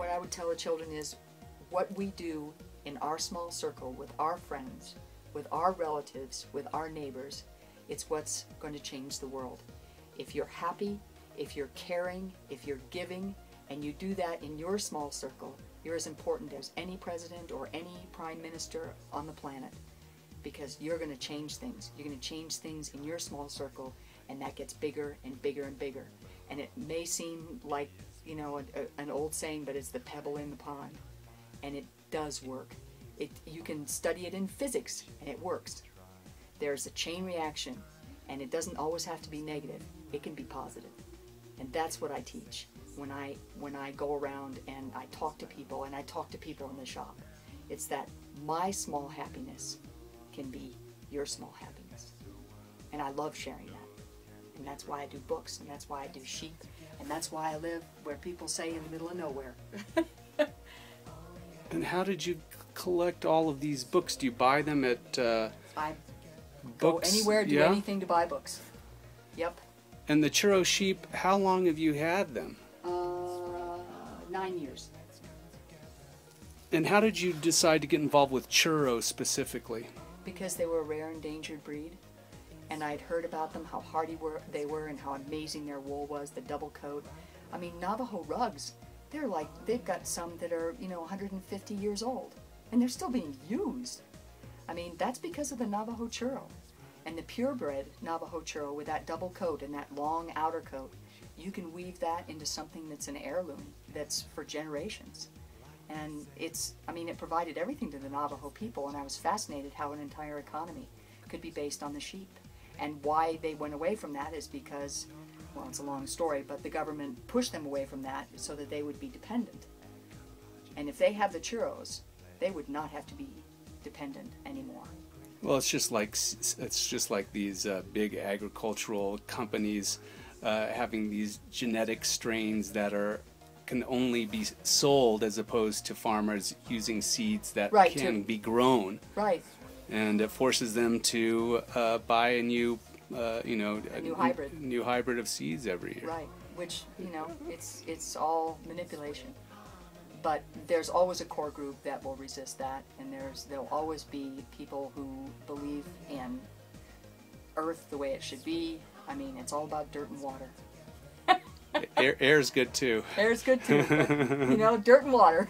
what I would tell the children is what we do in our small circle with our friends, with our relatives, with our neighbors, it's what's going to change the world. If you're happy, if you're caring, if you're giving, and you do that in your small circle, you're as important as any president or any prime minister on the planet, because you're going to change things. You're going to change things in your small circle, and that gets bigger and bigger and bigger. And it may seem like, you know, an old saying, but it's the pebble in the pond. And it does work. You can study it in physics, and it works. There's a chain reaction, and it doesn't always have to be negative. It can be positive. And that's what I teach when I go around and I talk to people, and I talk to people in the shop. It's that my small happiness can be your small happiness. And I love sharing that. And that's why I do books, and that's why I do sheep, and that's why I live where people say in the middle of nowhere. And how did you collect all of these books? Do you buy them at I go anywhere, do anything to buy books. Yep. And the churro sheep, how long have you had them? 9 years. And how did you decide to get involved with churros specifically? Because they were a rare endangered breed, and I'd heard about them, how hardy they were, and how amazing their wool was, the double coat. I mean, Navajo rugs, they've got some that are, you know, 150 years old, and they're still being used. I mean, that's because of the Navajo churro. And the purebred Navajo churro with that double coat and that long outer coat, you can weave that into something that's an heirloom, that's for generations. And I mean, it provided everything to the Navajo people, and I was fascinated how an entire economy could be based on the sheep. And why they went away from that is because, well, it's a long story, but the government pushed them away from that so that they would be dependent. And if they have the churros, they would not have to be dependent anymore. Well, it's just like these big agricultural companies having these genetic strains that can only be sold, as opposed to farmers using seeds that can be grown. Right. And it forces them to buy a new, a new hybrid of seeds every year. Right. Which, you know, it's all manipulation. But there's always a core group that will resist that, and there'll always be people who believe in Earth the way it should be. I mean, it's all about dirt and water. Air's good too. Air's good too, but, you know, dirt and water.